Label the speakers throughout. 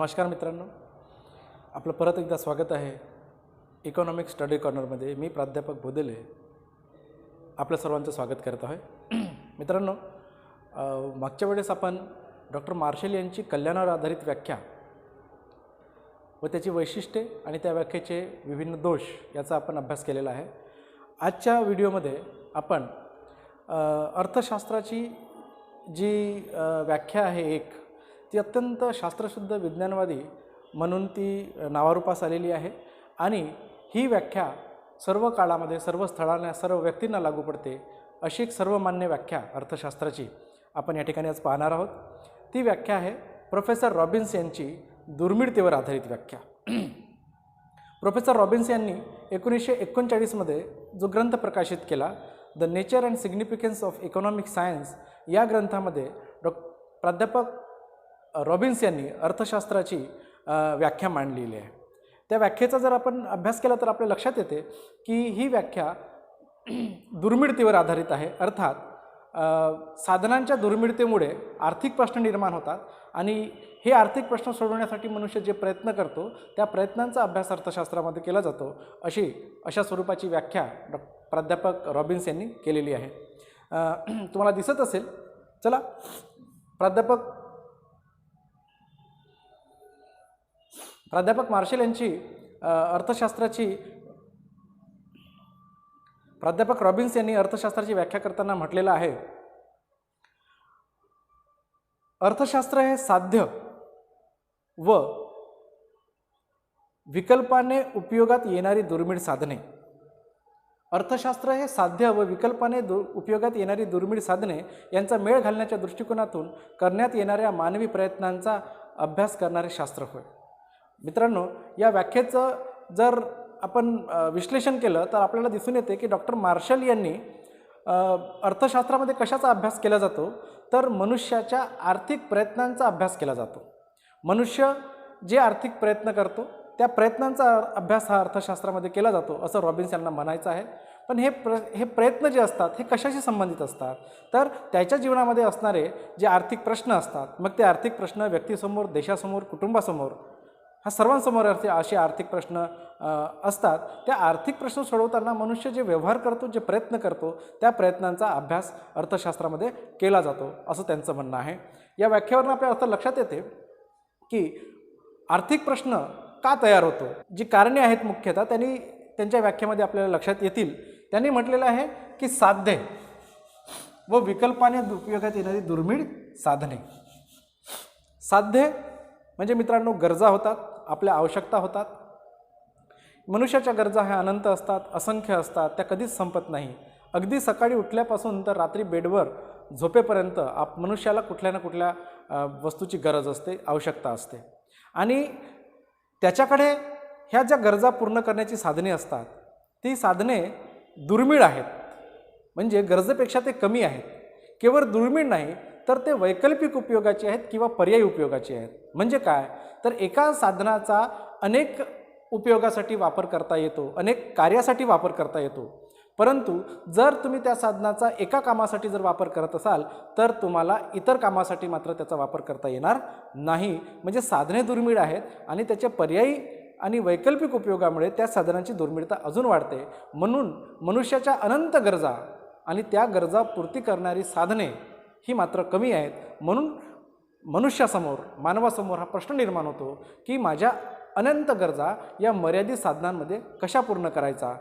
Speaker 1: नमस्कार मित्रांनो, आपलं परत एकदा स्वागत आहे इकॉनॉमिक स्टडी कॉर्नरमध्ये. मी प्राध्यापक बोदेले आपल्या सर्वांचं स्वागत करत आहे. मित्रांनो, मागच्या वेळेस आपण डॉक्टर मार्शल यांची कल्याणावर आधारित व्याख्या व त्याची वैशिष्ट्ये आणि त्या व्याख्येचे विभिन्न दोष याचा आपण अभ्यास केलेला आहे. आजच्या व्हिडिओमध्ये आपण अर्थशास्त्राची जी व्याख्या आहे ती अत्यंत शास्त्रशुद्ध विज्ञानवादी म्हणून ती नावारूपास आलेली आहे आणि ही व्याख्या सर्व काळामध्ये सर्व स्थळांना सर्व व्यक्तींना लागू पडते अशी एक सर्वमान्य व्याख्या अर्थशास्त्राची आपण या ठिकाणी आज पाहणार आहोत. ती व्याख्या आहे प्रोफेसर रॉबिन्स यांची दुर्मिळतेवर आधारित व्याख्या. प्रोफेसर रॉबिन्स यांनी 1939 मध्ये जो ग्रंथ प्रकाशित केला, the nature and significance of economic science, या ग्रंथामध्ये प्राध्यापक रॉबिन्स यांनी अर्थशास्त्राची व्याख्या मांडलेली आहे. त्या व्याख्येचा जर आपण अभ्यास केला तर आपल्या लक्षात येते की ही व्याख्या दुर्मिळतेवर आधारित आहे. अर्थात साधनांच्या दुर्मिळतेमुळे आर्थिक प्रश्न निर्माण होतात आणि हे आर्थिक प्रश्न सोडवण्यासाठी मनुष्य जे प्रयत्न करतो त्या प्रयत्नांचा अभ्यास अर्थशास्त्रामध्ये केला जातो अशा स्वरूपाची व्याख्या प्राध्यापक रॉबिन्स यांनी केलेली आहे. तुम्हाला दिसत असेल. चला, प्राध्यापक मार्शल यांची प्राध्यापक रॉबिन्स यांनी अर्थशास्त्राची व्याख्या करताना म्हटलेलं आहे, अर्थशास्त्र हे साध्य व विकल्पाने उपयोगात येणारी दुर्मिळ साधने. अर्थशास्त्र हे साध्य व विकल्पाने उपयोगात येणारी दुर्मिळ साधने यांचा मेळ घालण्याच्या दृष्टिकोनातून करण्यात येणाऱ्या मानवी प्रयत्नांचा अभ्यास करणारे शास्त्र होय. मित्रांनो, या व्याख्येचं जर आपण विश्लेषण केलं तर आपल्याला दिसून येते की डॉक्टर मार्शल यांनी अर्थशास्त्रामध्ये कशाचा अभ्यास केला जातो तर मनुष्याच्या आर्थिक प्रयत्नांचा अभ्यास केला जातो. मनुष्य जे आर्थिक प्रयत्न करतो त्या प्रयत्नांचा अभ्यास हा अर्थशास्त्रामध्ये केला जातो असं रॉबिन्स यांना म्हणायचं आहे. पण हे प्रयत्न जे असतात हे कशाशी संबंधित असतात तर त्याच्या जीवनामध्ये असणारे जे आर्थिक प्रश्न असतात, मग ते आर्थिक प्रश्न व्यक्तीसमोर, देशासमोर, कुटुंबासमोर, हा सर्वांसमोर असे आर्थिक प्रश्न असतात. त्या आर्थिक प्रश्न सोडवताना मनुष्य जे व्यवहार करतो, जे प्रयत्न करतो त्या प्रयत्नांचा अभ्यास अर्थशास्त्रामध्ये केला जातो असं त्यांचं म्हणणं आहे. या व्याख्येवरून आपल्या अर्थ लक्षात येते की आर्थिक प्रश्न का तयार होतो, जी कारणे आहेत मुख्यतः त्यांच्या व्याख्येमध्ये आपल्याला लक्षात येतील. त्यांनी म्हटलेलं आहे की साध्य व विकल्पाने उपयोगात येणारी दुर्मिळ साधने. साध्य म्हणजे मित्रांनो गरजा होतात, आपल्या आवश्यकता होतात. मनुष्याच्या गरजा ह्या अनंत असतात, असंख्य असतात, त्या कधीच संपत नाही. अगदी सकाळी उठल्यापासून तर रात्री बेडवर झोपेपर्यंत मनुष्याला कुठल्या ना कुठल्या वस्तूची गरज असते, आवश्यकता असते आणि त्याच्याकडे ह्या ज्या गरजा पूर्ण करण्याची साधने असतात ती साधने दुर्मिळ आहेत. म्हणजे गरजेपेक्षा ते कमी आहेत. केवळ दुर्मिळ नाही तर ते वैकल्पिक उपयोगाचे आहेत किंवा पर्यायी उपयोगाचे आहेत. म्हणजे काय तर एका साधनाचा अनेक उपयोगासाठी वापर करता येतो, अनेक कार्यासाठी वापर करता येतो. परंतु जर तुम्ही त्या साधनाचा एका कामासाठी जर वापर करत असाल तर तुम्हाला इतर कामासाठी मात्र त्याचा वापर करता येणार नाही. म्हणजे साधने दुर्मिळ आहेत आणि त्याचे पर्यायी आणि वैकल्पिक उपयोगामुळे त्या साधनांची दुर्मिळता अजून वाढते. म्हणून मनुष्याच्या अनंत गरजा आणि त्या गरजा पूर्ती करणारी साधने ही मात्र कमी आहेत. म्हणून मनुष्यासमोर, मानवासमोर हा प्रश्न निर्माण होतो की माझ्या अनंत गरजा या मर्यादित साधनांमध्ये कशा पूर्ण करायचा,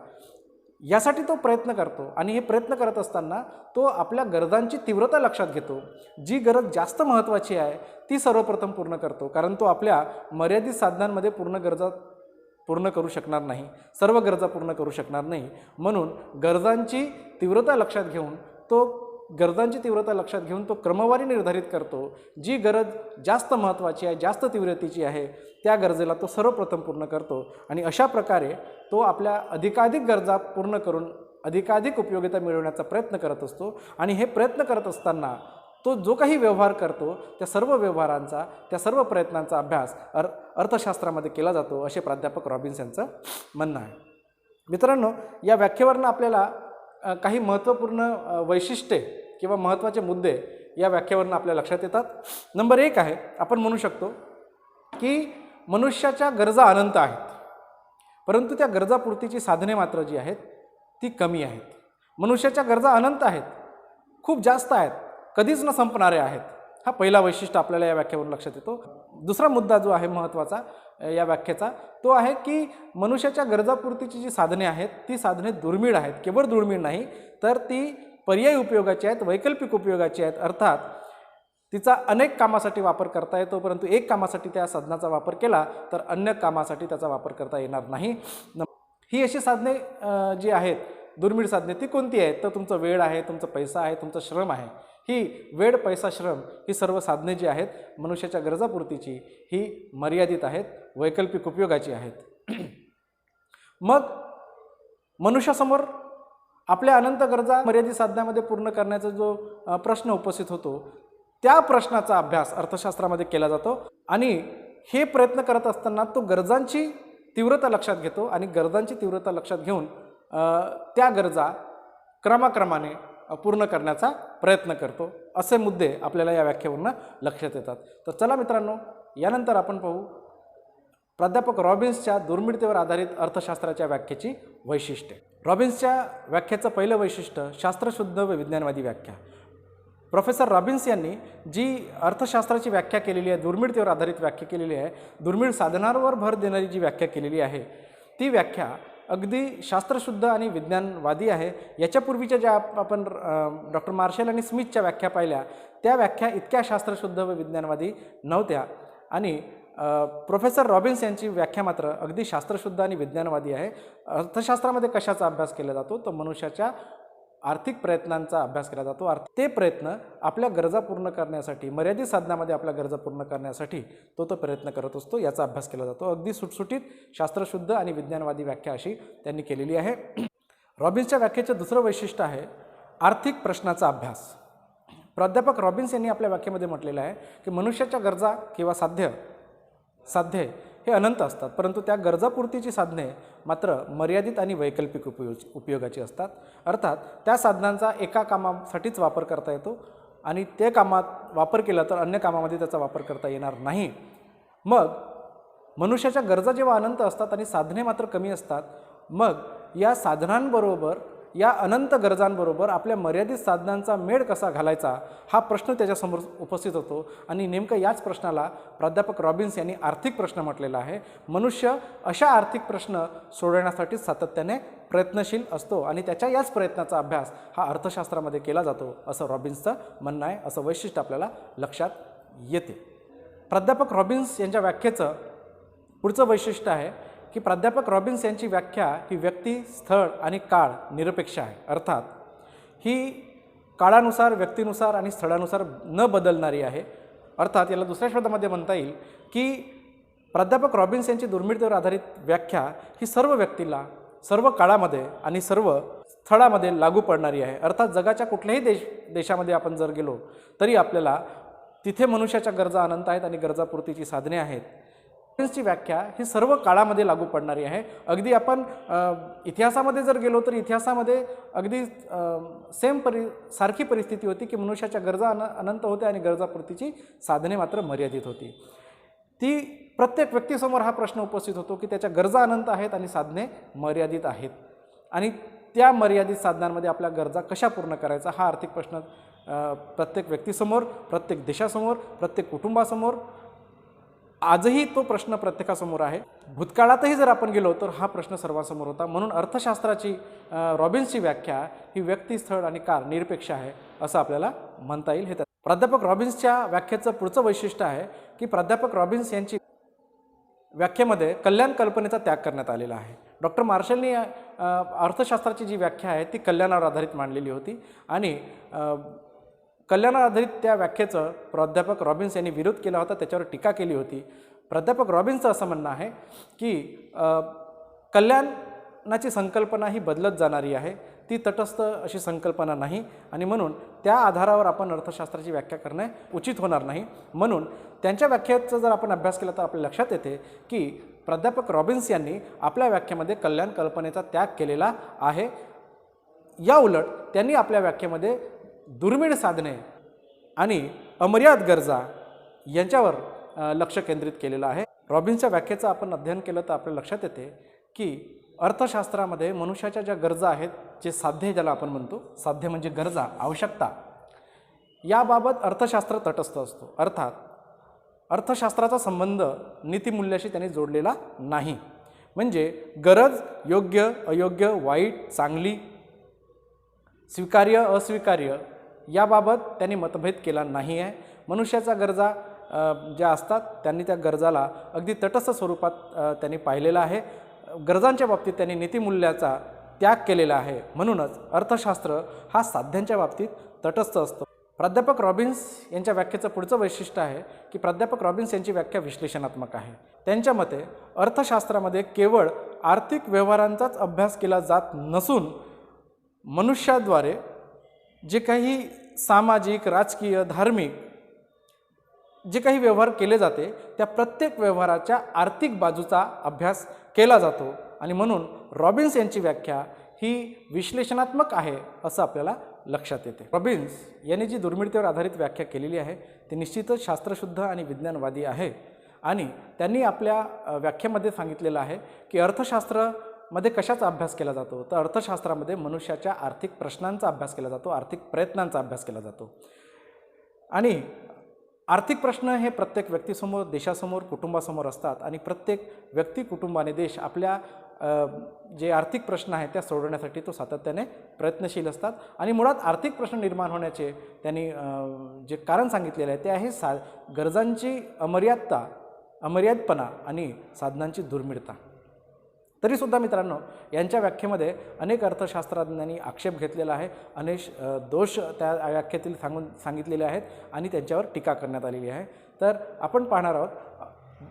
Speaker 1: यासाठी तो प्रयत्न करतो. आणि हे प्रयत्न करत असताना तो आपल्या गरजांची तीव्रता लक्षात घेतो. जी गरज जास्त महत्त्वाची आहे ती सर्वप्रथम पूर्ण करतो, कारण तो आपल्या मर्यादित साधनांमध्ये पूर्ण करू शकणार नाही, सर्व गरजा पूर्ण करू शकणार नाही. म्हणून गरजांची तीव्रता लक्षात घेऊन तो क्रमवारी निर्धारित करतो. जी गरज जास्त महत्त्वाची आहे, जास्त तीव्रतेची आहे त्या गरजेला तो सर्वप्रथम पूर्ण करतो आणि अशा प्रकारे तो आपल्या अधिकाधिक गरजा पूर्ण करून अधिकाधिक उपयोगिता मिळवण्याचा प्रयत्न करत असतो. आणि हे प्रयत्न करत असताना तो जो काही व्यवहार करतो त्या सर्व व्यवहारांचा, त्या सर्व प्रयत्नांचा अभ्यास अर्थशास्त्रामध्ये केला जातो असे प्राध्यापक रॉबिन्स यांचं म्हणणं आहे. मित्रांनो, या व्याख्येवरून आपल्याला काही महत्त्वपूर्ण वैशिष्ट्ये किंवा महत्त्वाचे मुद्दे या व्याख्येवरून आपल्या लक्षात येतात. नंबर 1 आहे, आपण म्हणू शकतो की मनुष्याच्या गरजा अनंत आहेत, परंतु त्या गरजापूर्तीची साधने मात्र जी आहेत ती कमी आहेत. मनुष्याच्या गरजा अनंत आहेत, खूप जास्त आहेत, कधीच न संपणाऱ्या आहेत. हा पहिला वैशिष्ट्य आपल्याला या व्याख्येवरून लक्षात येतो. दुसरा मुद्दा जो आहे महत्त्वाचा या व्याख्येचा तो आहे की मनुष्याच्या गरजापूर्तीची जी साधने आहेत ती साधने दुर्मिळ आहेत. केवळ दुर्मिळ नाही तर ती पर्यायी उपयोगाची आहेत, वैकल्पिक उपयोगाची आहेत. अर्थात तिचा अनेक कामासाठी वापर करता येतो, परंतु एक कामासाठी त्या साधनाचा वापर केला तर अन्य कामासाठी त्याचा वापर करता येणार नाही. ही अशी साधने जी आहेत दुर्मिळ साधने ती कोणती आहेत तर तुमचा वेळ आहे, तुमचा पैसा आहे, तुमचा श्रम आहे. ही वेळ, पैसा, श्रम ही सर्व साधने जी आहेत मनुष्याच्या गरजापूर्तीची ही मर्यादित आहेत, वैकल्पिक उपयोगाची आहेत. मग मनुष्यासमोर आपल्या अनंत गरजा मर्यादित साधनामध्ये पूर्ण करण्याचा जो प्रश्न उपस्थित होतो त्या प्रश्नाचा अभ्यास अर्थशास्त्रामध्ये केला जातो आणि हे प्रयत्न करत असताना तो गरजांची तीव्रता लक्षात घेतो आणि गरजांची तीव्रता लक्षात घेऊन त्या गरजा क्रमाक्रमाने पूर्ण करण्याचा प्रयत्न करतो. असे मुद्दे आपल्याला या व्याख्येवरून लक्षात येतात. तर चला मित्रांनो, यानंतर आपण पाहू प्राध्यापक रॉबिन्सच्या दुर्मिळतेवर आधारित अर्थशास्त्राच्या व्याख्येची वैशिष्ट्ये. रॉबिन्सच्या व्याख्येचं पहिलं वैशिष्ट्य शास्त्रशुद्ध व विज्ञानवादी व्याख्या. प्रोफेसर रॉबिन्स यांनी जी अर्थशास्त्राची व्याख्या केलेली आहे, दुर्मिळतेवर आधारित व्याख्या केलेली आहे, दुर्मिळ साधनांवर भर देणारी जी व्याख्या केलेली आहे ती व्याख्या अगदी शास्त्रशुद्ध आणि विज्ञानवादी आहे. याच्यापूर्वीच्या ज्या आपण डॉक्टर मार्शल आणि स्मिथच्या व्याख्या पाहिल्या त्या व्याख्या इतक्या शास्त्रशुद्ध व विज्ञानवादी नव्हत्या आणि प्रोफेसर रॉबिन्स यांची व्याख्या मात्र अगदी शास्त्रशुद्ध आणि विज्ञानवादी आहे. अर्थशास्त्रामध्ये कशाचा अभ्यास केला जातो तर मनुष्याच्या आर्थिक प्रयत्नांचा अभ्यास केला जातो. ते प्रयत्न आपल्या गरजा पूर्ण करण्यासाठी, मर्यादित साधनामध्ये आपल्या गरजा पूर्ण करण्यासाठी तो प्रयत्न करत असतो, याचा अभ्यास केला जातो. अगदी सुटसुटीत शास्त्रशुद्ध आणि विज्ञानवादी व्याख्या अशी त्यांनी केलेली आहे. रॉबिन्सच्या व्याख्येचं दुसरं वैशिष्ट्य आहे आर्थिक प्रश्नाचा अभ्यास. प्राध्यापक रॉबिन्स यांनी आपल्या व्याख्येमध्ये म्हटलेलं आहे की मनुष्याच्या गरजा किंवा साध्ये हे अनंत असतात, परंतु त्या गरजापूर्तीची साधने मात्र मर्यादित आणि वैकल्पिक उपयोगाची असतात. अर्थात त्या साधनांचा एका कामासाठीच वापर करता येतो आणि ते कामात वापर केला तर अन्य कामामध्ये त्याचा वापर करता येणार नाही. मग मनुष्याच्या गरजा जेव्हा अनंत असतात आणि साधने मात्र कमी असतात, मग या साधनांबरोबर या अनंत गरजांबरोबर आपल्या मर्यादित साधनांचा मेळ कसा घालायचा हा प्रश्न त्याच्यासमोर उपस्थित होतो आणि नेमकं याच प्रश्नाला प्राध्यापक रॉबिन्स यांनी आर्थिक प्रश्न म्हटलेला आहे. मनुष्य अशा आर्थिक प्रश्न सोडवण्यासाठी सातत्याने प्रयत्नशील असतो आणि त्याच्या याच प्रयत्नाचा अभ्यास हा अर्थशास्त्रामध्ये केला जातो असं रॉबिन्सचं म्हणणं आहे. असं वैशिष्ट्य आपल्याला लक्षात येते. प्राध्यापक रॉबिन्स यांच्या व्याख्येचं पुढचं वैशिष्ट्य आहे की प्राध्यापक रॉबिन्स यांची व्याख्या ही व्यक्ती, स्थळ आणि काळ निरपेक्ष आहे. अर्थात ही काळानुसार, व्यक्तीनुसार आणि स्थळानुसार न बदलणारी आहे. अर्थात याला दुसऱ्या शब्दामध्ये म्हणता येईल की प्राध्यापक रॉबिन्स यांची दुर्मिळतेवर आधारित व्याख्या ही सर्व व्यक्तीला, सर्व काळामध्ये आणि सर्व स्थळामध्ये लागू पडणारी आहे. अर्थात जगाच्या कुठल्याही देशामध्ये आपण जर गेलो तरी आपल्याला तिथे मनुष्याच्या गरजा अनंत आहेत आणि गरजापूर्तीची साधने आहेत. रॉबिन्सची व्याख्या ही सर्व काळामध्ये लागू पडणारी आहे. अगदी आपण इतिहासामध्ये जर गेलो तर इतिहासामध्ये अगदी सारखी परिस्थिती होती की मनुष्याच्या गरजा अनंत होत्या आणि गरजापूर्तीची साधने मात्र मर्यादित होती. ती प्रत्येक व्यक्तीसमोर हा प्रश्न उपस्थित होतो की त्याच्या गरजा अनंत आहेत आणि साधने मर्यादित आहेत आणि त्या मर्यादित साधनांमध्ये आपल्या गरजा कशा पूर्ण करायचा हा आर्थिक प्रश्न प्रत्येक व्यक्तीसमोर, प्रत्येक देशासमोर, प्रत्येक कुटुंबासमोर आजही तो प्रश्न प्रत्येकासमोर आहे. भूतकाळातही जर आपण गेलो तर हा प्रश्न सर्वांसमोर होता. म्हणून अर्थशास्त्राची रॉबिन्सची व्याख्या ही व्यक्ती, स्थळ आणि काळ निरपेक्ष आहे असं आपल्याला म्हणता येईल. हे प्राध्यापक रॉबिन्सच्या व्याख्येचं पुढचं वैशिष्ट्य आहे की प्राध्यापक रॉबिन्स यांची व्याख्येमध्ये कल्याण कल्पनेचा त्याग करण्यात आलेला आहे. डॉक्टर मार्शलनी अर्थशास्त्राची जी व्याख्या आहे ती कल्याणावर आधारित मांडलेली होती आणि कल्याणावर आधारित त्या व्याख्येचं प्राध्यापक रॉबिन्स यांनी विरोध केला होता, त्याच्यावर टीका केली होती. प्राध्यापक रॉबिन्सचं असं म्हणणं आहे की कल्याणाची संकल्पना ही बदलत जाणारी आहे, ती तटस्थ अशी संकल्पना नाही आणि म्हणून त्या आधारावर आपण अर्थशास्त्राची व्याख्या करणे उचित होणार नाही. म्हणून त्यांच्या व्याख्येचा जर आपण अभ्यास केला तर आपल्या लक्षात येते की प्राध्यापक रॉबिन्स यांनी आपल्या व्याख्येमध्ये कल्याण कल्पनेचा त्याग केलेला आहे. या उलट त्यांनी आपल्या व्याख्येमध्ये दुर्मिळ साधने आणि अमर्याद गरजा यांच्यावर लक्ष केंद्रित केलेलं आहे. रॉबिन्सच्या व्याख्येचं आपण अध्ययन केलं तर आपल्या लक्षात येते की अर्थशास्त्रामध्ये मनुष्याच्या ज्या गरजा आहेत, जे साध्य ज्याला आपण म्हणतो, साध्य म्हणजे गरजा, आवश्यकता, याबाबत अर्थशास्त्र तटस्थ असतो. अर्थात अर्थशास्त्राचा संबंध नीतिमूल्याशी त्यांनी जोडलेला नाही. म्हणजे गरज योग्य अयोग्य, वाईट चांगली, स्वीकार्य अस्वीकार्य याबाबत त्यांनी मतभेद केला नाही आहे. मनुष्याच्या गरजा ज्या असतात त्यांनी त्या गरजाला अगदी तटस्थ स्वरूपात त्यांनी पाहिलेलं आहे. गरजांच्या बाबतीत त्यांनी नीतिमूल्याचा त्याग केलेला आहे. म्हणूनच अर्थशास्त्र हा साध्यांच्या बाबतीत तटस्थ असतो. प्राध्यापक रॉबिन्स यांच्या व्याख्येचं पुढचं वैशिष्ट्य आहे की प्राध्यापक रॉबिन्स यांची व्याख्या विश्लेषणात्मक आहे. त्यांच्या मते अर्थशास्त्रामध्ये केवळ आर्थिक व्यवहारांचाच अभ्यास केला जात नसून मनुष्याद्वारे जे काही सामाजिक, राजकीय, धार्मिक जे काही व्यवहार केले जाते त्या प्रत्येक व्यवहाराच्या आर्थिक बाजूचा अभ्यास केला जातो. आणि म्हणून रॉबिन्स यांची व्याख्या ही विश्लेषणात्मक आहे असं आपल्याला लक्षात येते. रॉबिन्स यांनी जी दुर्मिळतेवर आधारित व्याख्या केलेली आहे ती निश्चितच शास्त्रशुद्ध आणि विज्ञानवादी आहे. आणि त्यांनी आपल्या व्याख्येमध्ये सांगितलेलं आहे की अर्थशास्त्रामध्ये कशाचा अभ्यास केला जातो, तर अर्थशास्त्रामध्ये मनुष्याच्या आर्थिक प्रश्नांचा अभ्यास केला जातो, आर्थिक प्रयत्नांचा अभ्यास केला जातो. आणि आर्थिक प्रश्न हे प्रत्येक व्यक्तीसमोर, देशासमोर, कुटुंबासमोर असतात आणि प्रत्येक व्यक्ती, कुटुंब आणि देश आपल्या जे आर्थिक प्रश्न आहेत त्या सोडवण्यासाठी तो सातत्याने प्रयत्नशील असतात. आणि मुळात आर्थिक प्रश्न निर्माण होण्याचे त्यांनी जे कारण सांगितलेले आहे ते आहे गरजांची अमर्यादपणा आणि साधनांची दुर्मिळता. तरीसुद्धा मित्रांनो, यांच्या व्याख्येमध्ये अनेक अर्थशास्त्रज्ञांनी आक्षेप घेतलेला आहे, अनेक दोष त्या व्याख्येतील सांगितलेले आहेत आणि त्यांच्यावर टीका करण्यात आलेली आहे. तर आपण पाहणार आहोत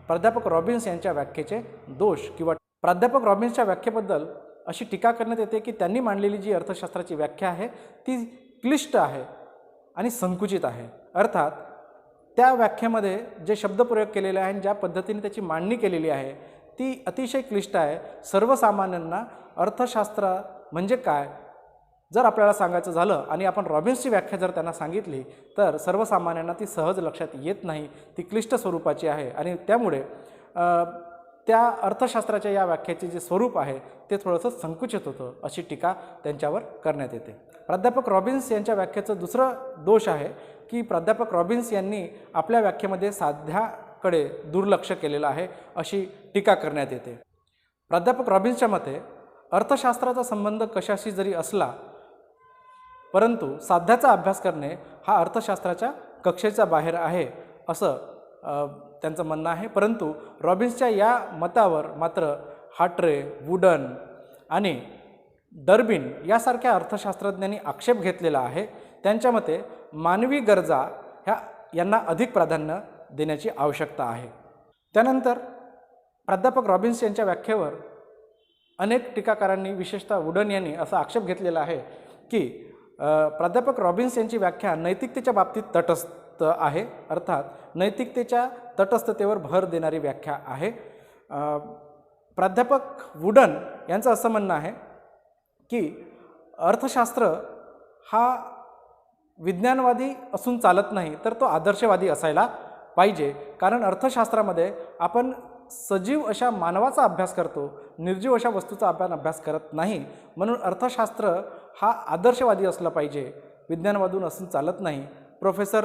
Speaker 1: प्राध्यापक रॉबिन्स यांच्या व्याख्येचे दोष किंवा प्राध्यापक रॉबिन्सच्या व्याख्येबद्दल अशी टीका करण्यात येते की त्यांनी मांडलेली जी अर्थशास्त्राची व्याख्या आहे ती क्लिष्ट आहे आणि संकुचित आहे. अर्थात त्या व्याख्येमध्ये जे शब्दप्रयोग केलेले आहे आणि ज्या पद्धतीने त्याची मांडणी केलेली आहे ती अतिशय क्लिष्ट आहे. सर्वसामान्यांना अर्थशास्त्र म्हणजे काय जर आपल्याला सांगायचं झालं आणि आपण रॉबिन्सची व्याख्या जर त्यांना सांगितली तर सर्वसामान्यांना ती सहज लक्षात येत नाही, ती क्लिष्ट स्वरूपाची आहे. आणि त्यामुळे त्या अर्थशास्त्राच्या या व्याख्येचे जे स्वरूप आहे ते थोडंसं संकुचित होतं अशी टीका त्यांच्यावर करण्यात येते. प्राध्यापक रॉबिन्स यांच्या व्याख्येचं दुसरं दोष आहे की प्राध्यापक रॉबिन्स यांनी आपल्या व्याख्येमध्ये साध्याकडे दुर्लक्ष केलेलं आहे अशी टीका करण्यात येते. प्राध्यापक रॉबिन्सच्या मते अर्थशास्त्राचा संबंध कशाशी जरी असला परंतु साध्याचा अभ्यास करणे हा अर्थशास्त्राच्या कक्षेच्या बाहेर आहे असं त्यांचं म्हणणं आहे. परंतु रॉबिन्सच्या या मतावर मात्र हार्ट्रे, वुडन आणि डर्बिन यासारख्या अर्थशास्त्रज्ञांनी आक्षेप घेतलेला आहे. त्यांच्या मते मानवी गरजा यांना अधिक प्राधान्य देण्याची आवश्यकता आहे. त्यानंतर प्राध्यापक रॉबिन्स यांच्या व्याख्येवर अनेक टीकाकारांनी, विशेषतः वुडन यांनी असा आक्षेप घेतलेला आहे की प्राध्यापक रॉबिन्स यांची व्याख्या नैतिकतेच्या बाबतीत तटस्थ आहे. अर्थात नैतिकतेच्या तटस्थतेवर भर देणारी व्याख्या आहे. प्राध्यापक वुडन यांचं असं म्हणणं आहे की अर्थशास्त्र हा विज्ञानवादी असून चालत नाही तर तो आदर्शवादी असायला पाहिजे. कारण अर्थशास्त्रामध्ये आपण सजीव अशा मानवाचा अभ्यास करतो, निर्जीव अशा वस्तूचा आपण अभ्यास करत नाही. म्हणून अर्थशास्त्र हा आदर्शवादी असला पाहिजे, विज्ञानवादून असून चालत नाही. प्रोफेसर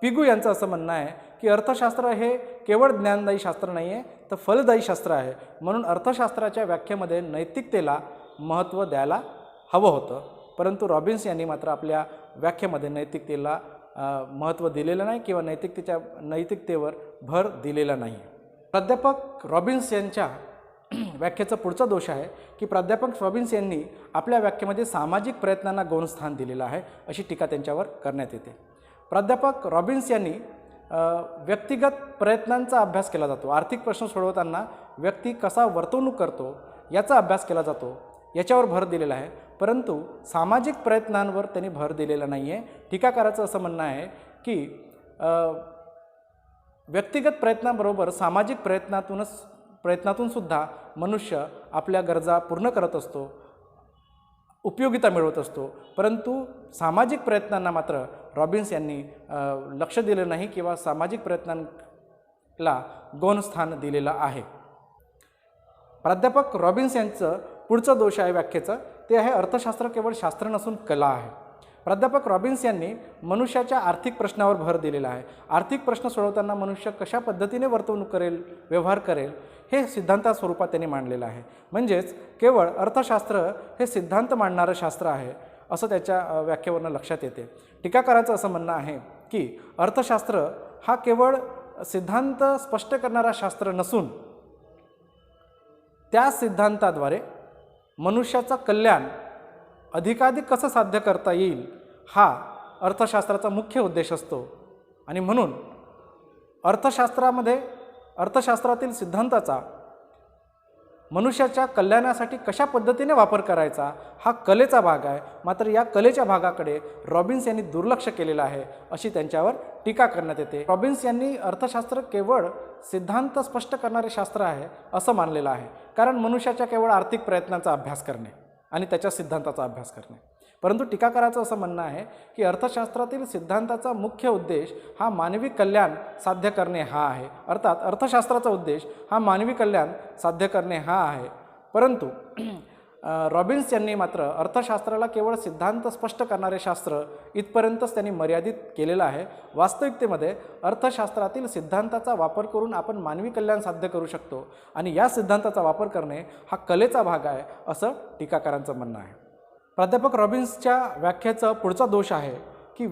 Speaker 1: पिगू यांचं असं म्हणणं आहे की अर्थशास्त्र हे केवळ ज्ञानदायी शास्त्र नाही आहे तर फलदायी शास्त्र आहे. म्हणून अर्थशास्त्राच्या व्याख्येमध्ये नैतिकतेला महत्त्व द्यायला हवं होतं. परंतु रॉबिन्स यांनी मात्र आपल्या व्याख्येमध्ये नैतिकतेला महत्त्व दिलेलं नाही किंवा नैतिकतेवर भर दिलेला नाही. प्राध्यापक रॉबिन्स यांच्या व्याख्येचा पुढचा दोष आहे की प्राध्यापक रॉबिन्स यांनी आपल्या व्याख्येमध्ये सामाजिक प्रयत्नांना गौण स्थान दिलेलं आहे अशी टीका त्यांच्यावर करण्यात येते. प्राध्यापक रॉबिन्स यांनी व्यक्तिगत प्रयत्नांचा अभ्यास केला जातो. आर्थिक प्रश्न सोडवताना व्यक्ती कसा वर्तवणूक करतो याचा अभ्यास केला जातो याच्यावर भर दिलेला आहे. परंतु सामाजिक प्रयत्नांवर त्यांनी भर दिलेला नाही आहे. टीकाकाराचं असं म्हणणं आहे की व्यक्तिगत प्रयत्नाबरोबर सामाजिक प्रयत्नातून सुद्धा मनुष्य आपल्या गरजा पूर्ण करत असतो, उपयोगिता मिळवत असतो. परंतु सामाजिक प्रयत्नांना मात्र रॉबिन्स यांनी लक्ष दिलं नाही किंवा सामाजिक प्रयत्नांना ला गौण स्थान दिलेलं आहे. प्राध्यापक रॉबिन्स यांचं पुढचं दोष आहे व्याख्येचं, ते आहे अर्थशास्त्र केवळ शास्त्र नसून कला आहे. प्राध्यापक रॉबिन्स यांनी मनुष्याच्या आर्थिक प्रश्नावर भर दिलेला आहे. आर्थिक प्रश्न सोडवताना मनुष्य कशा पद्धतीने वर्तवणूक करेल, व्यवहार करेल, हे सिद्धांता स्वरूपात त्यांनी मांडलेलं आहे. म्हणजेच केवळ अर्थशास्त्र हे सिद्धांत मांडणारं शास्त्र आहे असं त्याच्या व्याख्येवरून लक्षात येते. टीकाकाराचं असं म्हणणं आहे की अर्थशास्त्र हा केवळ सिद्धांत स्पष्ट करणारा शास्त्र नसून त्या सिद्धांताद्वारे मनुष्याचं कल्याण अधिकाधिक कसं साध्य करता येईल हा अर्थशास्त्राचा मुख्य उद्देश असतो. आणि म्हणून अर्थशास्त्रातील सिद्धांताचा मनुष्याच्या कल्याणासाठी कशा पद्धतीने वापर करायचा हा कलेचा भाग आहे. मात्र या कलेच्या भागाकडे रॉबिन्स यांनी दुर्लक्ष केलेलं आहे अशी त्यांच्यावर टीका करण्यात येते. रॉबिन्स यांनी अर्थशास्त्र केवळ सिद्धांत स्पष्ट करणारे शास्त्र आहे असं मानलेलं आहे, कारण मनुष्याच्या केवळ आर्थिक प्रयत्नांचा अभ्यास करणे आणि त्याच्या सिद्धांताचा अभ्यास करणे. परंतु टीकाकाराचं असं म्हणणं आहे की अर्थशास्त्रातील सिद्धांताचा मुख्य उद्देश हा मानवी कल्याण साध्य करणे हा आहे. अर्थात अर्थशास्त्राचा उद्देश हा मानवी कल्याण साध्य करणे हा आहे. परंतु रॉबिन्स यांनी मात्र अर्थशास्त्राला केवळ सिद्धांत स्पष्ट करणारे शास्त्र इथपर्यंतच त्यांनी मर्यादित केलेलं आहे. वास्तविकतेमध्ये अर्थशास्त्रातील सिद्धांताचा वापर करून आपण मानवी कल्याण साध्य करू शकतो आणि या सिद्धांताचा वापर करणे हा कलेचा भाग आहे असं टीकाकारांचं म्हणणं आहे. प्राध्यापक रॉबिन्सच्या व्याख्येचा पुढचा दोष आहे की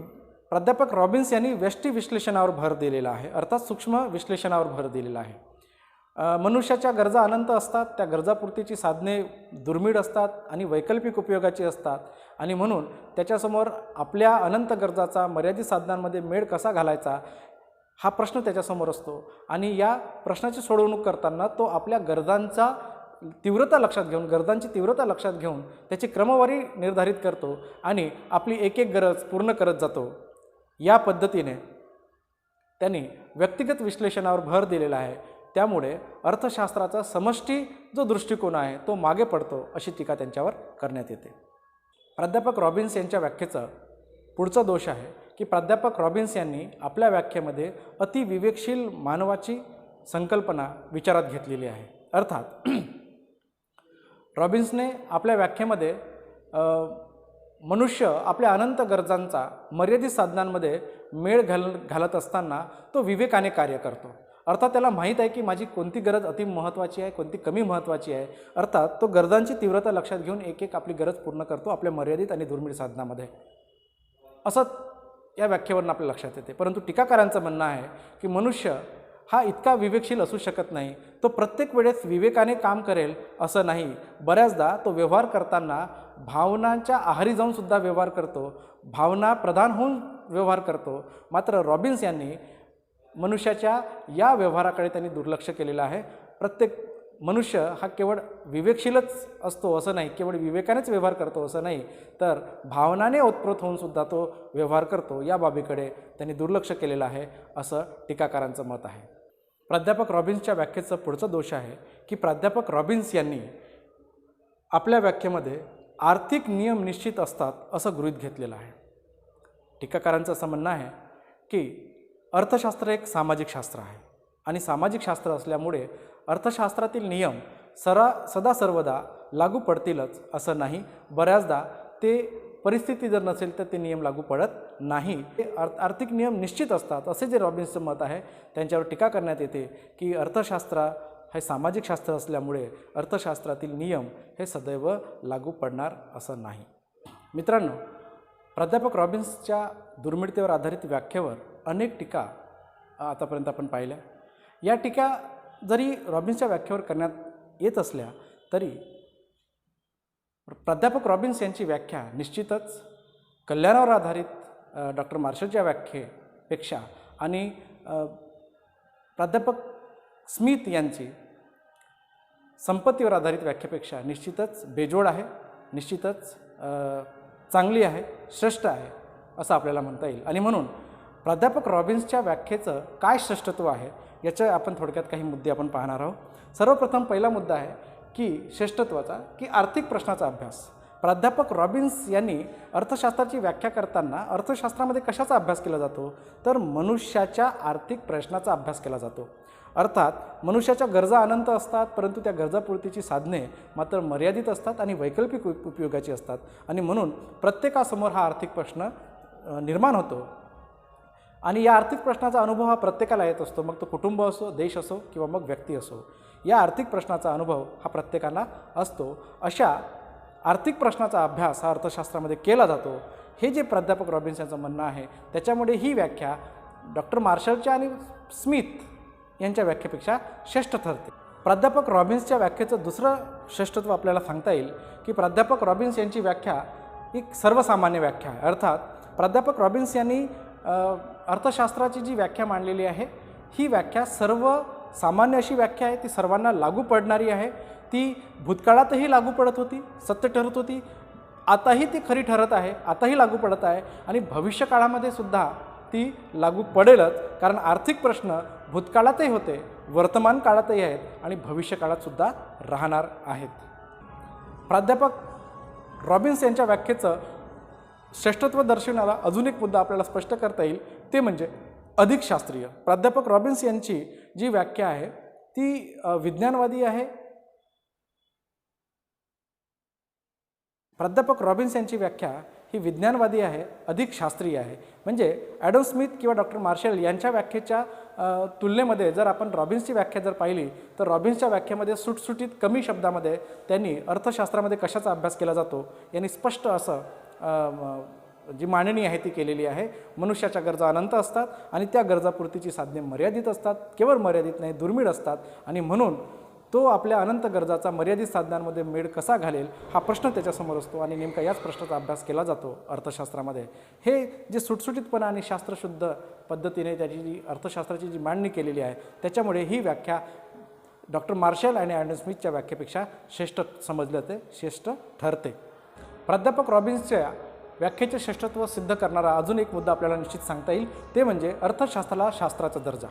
Speaker 1: प्राध्यापक रॉबिन्स यांनी व्यष्टी विश्लेषणावर भर दिलेला आहे, अर्थात सूक्ष्म विश्लेषणावर भर दिलेला आहे. मनुष्याच्या गरजा अनंत असतात, त्या गरजापूर्तीची साधने दुर्मिळ असतात आणि वैकल्पिक उपयोगाची असतात आणि म्हणून त्याच्यासमोर आपल्या अनंत गरजाचा मर्यादित साधनांमध्ये मेळ कसा घालायचा हा प्रश्न त्याच्यासमोर असतो. आणि या प्रश्नाची सोडवणूक करताना तो आपल्या गरजांची तीव्रता लक्षात घेऊन त्याची क्रमवारी निर्धारित करतो आणि आपली एक एक गरज पूर्ण करत जातो. या पद्धतीने त्यांनी व्यक्तिगत विश्लेषणावर भर दिलेला आहे. त्यामुळे अर्थशास्त्राचा समष्टी जो दृष्टिकोन आहे तो मागे पडतो अशी टीका त्यांच्यावर करण्यात येते. प्राध्यापक रॉबिन्स यांच्या व्याख्येचा पुढचा दोष आहे की प्राध्यापक रॉबिन्स यांनी आपल्या व्याख्येमध्ये अतिविवेकशील मानवाची संकल्पना विचारात घेतलेली आहे. अर्थात रॉबिन्सने आपल्या व्याख्येमध्ये मनुष्य आपल्या अनंत गरजांचा मर्यादित साधनांमध्ये मेळ घालत असताना तो विवेकाने कार्य करतो. अर्थात त्याला माहीत आहे की माझी कोणती गरज अति महत्त्वाची आहे, कोणती कमी महत्त्वाची आहे. अर्थात तो गरजांची तीव्रता लक्षात घेऊन एक एक आपली गरज पूर्ण करतो आपल्या मर्यादित आणि दुर्मिळ साधनामध्ये, असं या व्याख्येवरून आपल्या लक्षात येते. परंतु टीकाकारांचं म्हणणं आहे की मनुष्य हा इतका विवेकशील असू शकत नाही, तो प्रत्येक वेळेस विवेकाने काम करेल असं नाही. बऱ्याचदा तो व्यवहार करताना भावनांच्या आहारी जाऊन सुद्धा व्यवहार करतो, भावना प्रधान होऊन व्यवहार करतो. मात्र रॉबिन्स यांनी मनुष्याच्या या व्यवहाराकडे त्यांनी दुर्लक्ष केलेलं आहे. प्रत्येक मनुष्य हा केवळ विवेकशीलच असतो असं नाही, केवळ विवेकानेच व्यवहार करतो असं नाही, तर भावनाने ओतप्रोत होऊन सुद्धा तो व्यवहार करतो. या बाबीकडे त्यांनी दुर्लक्ष केलेलं आहे असं टीकाकारांचं मत आहे. प्राध्यापक रॉबिन्सच्या व्याख्येचा पुढचा दोष आहे की प्राध्यापक रॉबिन्स यांनी आपल्या व्याख्येमध्ये आर्थिक नियम निश्चित असतात असं गृहीत घेतलेलं आहे. टीकाकारांचं असं म्हणणं आहे की अर्थशास्त्र एक सामाजिक शास्त्र आहे आणि सामाजिक शास्त्र असल्यामुळे अर्थशास्त्रातील नियम सदा सर्वदा लागू पडतीलच असं नाही. बऱ्याचदा ते परिस्थिती जर नसेल तर ते नियम लागू पडत नाही. ते आर्थिक नियम निश्चित असतात असे जे रॉबिन्सचं मत आहे त्यांच्यावर टीका करण्यात येते की अर्थशास्त्र हे सामाजिक शास्त्र असल्यामुळे अर्थशास्त्रातील नियम हे सदैव लागू पडणार असं नाही. मित्रांनो, प्राध्यापक रॉबिन्सच्या दुर्मिळतेवर आधारित व्याख्येवर अनेक टीका आतापर्यंत आपण पाहिल्या. या टीका जरी रॉबिन्सच्या व्याख्येवर करण्यात येत असल्या तरी प्राध्यापक रॉबिन्स यांची व्याख्या निश्चितच कल्याणावर आधारित डॉक्टर मार्शलच्या व्याख्येपेक्षा आणि प्राध्यापक स्मिथ यांची संपत्तीवर आधारित व्याख्येपेक्षा निश्चितच बेजोड आहे, निश्चितच चांगली आहे, श्रेष्ठ आहे असं आपल्याला म्हणता येईल. आणि म्हणून प्राध्यापक रॉबिन्सच्या व्याख्येचं काय श्रेष्ठत्व आहे याचे आपण थोडक्यात काही मुद्दे आपण पाहणार आहोत. सर्वप्रथम पहिला मुद्दा आहे की श्रेष्ठत्वाचा की आर्थिक प्रश्नाचा अभ्यास. प्राध्यापक रॉबिन्स यांनी अर्थशास्त्राची व्याख्या करताना अर्थशास्त्रामध्ये कशाचा अभ्यास केला जातो, तर मनुष्याच्या आर्थिक प्रश्नाचा अभ्यास केला जातो. अर्थात मनुष्याच्या गरजा अनंत असतात, परंतु त्या गरजापूर्तीची साधने मात्र मर्यादित असतात आणि वैकल्पिक उपयोगाची असतात. आणि म्हणून प्रत्येकासमोर हा आर्थिक प्रश्न निर्माण होतो आणि या आर्थिक प्रश्नाचा अनुभव हा प्रत्येकाला येत असतो. मग तो कुटुंब असो, देश असो किंवा मग व्यक्ती असो, या आर्थिक प्रश्नाचा अनुभव हा प्रत्येकाला असतो. अशा आर्थिक प्रश्नाचा अभ्यास हा अर्थशास्त्रामध्ये केला जातो. हे जे प्राध्यापक रॉबिन्स यांचं म्हणणं आहे, त्याच्यामुळे ही व्याख्या डॉक्टर मार्शलच्या आणि स्मिथ यांच्या व्याख्येपेक्षा श्रेष्ठ ठरते. प्राध्यापक रॉबिन्सच्या व्याख्येचं दुसरं श्रेष्ठत्व आपल्याला सांगता येईल की प्राध्यापक रॉबिन्स यांची व्याख्या एक सर्वसामान्य व्याख्या आहे. अर्थात प्राध्यापक रॉबिन्स यांनी अर्थशास्त्राची जी व्याख्या मांडलेली आहे, ही व्याख्या सर्वसामान्य अशी व्याख्या आहे. ती सर्वांना लागू पडणारी आहे. ती भूतकाळातही लागू पडत होती, सत्य ठरत होती, आताही ती खरी ठरत आहे, आताही लागू पडत आहे आणि भविष्यकाळामध्ये सुद्धा ती लागू पडेलच. कारण आर्थिक प्रश्न भूतकाळातही होते, वर्तमान काळातही आहेत आणि भविष्यकाळातसुद्धा राहणार आहेत. प्राध्यापक रॉबिन्स यांच्या व्याख्येचं श्रेष्ठत्व दर्शवणारा अजून एक मुद्दा आपल्याला स्पष्ट करता येईल, ते म्हणजे अधिक शास्त्रीय. प्राध्यापक रॉबिन्स यांची जी व्याख्या आहे ती विज्ञानवादी आहे. प्राध्यापक रॉबिन्स यांची व्याख्या ही विज्ञानवादी आहे, अधिक शास्त्रीय आहे. म्हणजे ॲडम स्मिथ किंवा डॉक्टर मार्शल यांच्या व्याख्येच्या तुलनेमध्ये जर आपण रॉबिन्सची व्याख्या जर पाहिली, तर रॉबिन्सच्या व्याख्येमध्ये सुटसुटीत कमी शब्दामध्ये त्यांनी अर्थशास्त्रामध्ये कशाचा अभ्यास केला जातो यांनी स्पष्ट असं जी मांडणी आहे ती केलेली आहे. मनुष्याच्या गरजा अनंत असतात आणि त्या गरजापूर्तीची साधने मर्यादित असतात. केवळ मर्यादित नाही, दुर्मिळ असतात. आणि म्हणून तो आपल्या अनंत गरजाचा मर्यादित साधनांमध्ये मेळ कसा घालेल हा प्रश्न त्याच्यासमोर असतो आणि नेमका याच प्रश्नाचा अभ्यास केला जातो अर्थशास्त्रामध्ये. हे जे सुटसुटीतपणा आणि शास्त्रशुद्ध पद्धतीने त्याची जी अर्थशास्त्राची जी मांडणी केलेली आहे, त्याच्यामुळे ही व्याख्या डॉक्टर मार्शल आणि ॲडम स्मिथच्या व्याख्येपेक्षा श्रेष्ठ समजले जाते, श्रेष्ठ ठरते. प्राध्यापक रॉबिन्सच्या व्याख्येचे श्रेष्ठत्व सिद्ध करणारा अजून एक मुद्दा आपल्याला निश्चित सांगता येईल, ते म्हणजे अर्थशास्त्राला शास्त्राचा दर्जा.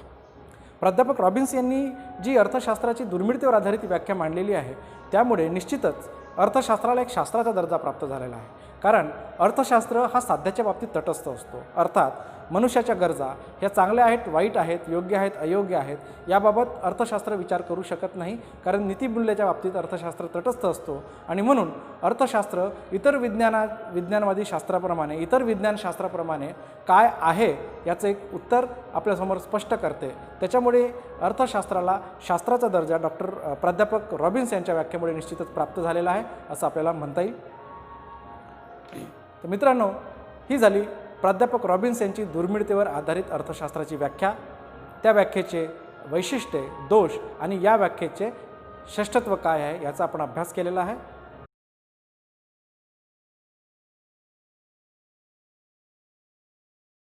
Speaker 1: प्राध्यापक रॉबिन्स यांनी जी अर्थशास्त्राची दुर्मिळतेवर आधारित व्याख्या मांडलेली आहे, त्यामुळे निश्चितच अर्थशास्त्राला एक शास्त्राचा दर्जा प्राप्त झालेला आहे. कारण अर्थशास्त्र हा साध्याच्या बाबतीत तटस्थ असतो. अर्थात मनुष्याच्या गरजा ह्या चांगल्या आहेत, वाईट आहेत, योग्य आहेत, अयोग्य आहेत, याबाबत अर्थशास्त्र विचार करू शकत नाही. कारण नीतिमूल्याच्या बाबतीत अर्थशास्त्र तटस्थ असतो आणि म्हणून अर्थशास्त्र इतर विज्ञानवादी शास्त्राप्रमाणे, इतर विज्ञानशास्त्राप्रमाणे काय आहे याचं एक उत्तर आपल्यासमोर स्पष्ट करते. त्याच्यामुळे अर्थशास्त्राला शास्त्राचा दर्जा प्राध्यापक रॉबिन्स यांच्या व्याख्येमुळे निश्चितच प्राप्त झालेला आहे असं आपल्याला म्हणता येईल. तर मित्रांनो, ही झाली प्राध्यापक रॉबिन्स यांची दुर्मिळतेवर आधारित अर्थशास्त्राची व्याख्या, त्या व्याख्येचे वैशिष्ट्ये, दोष आणि या व्याख्येचे श्रेष्ठत्व काय आहे याचा आपण अभ्यास केलेला आहे.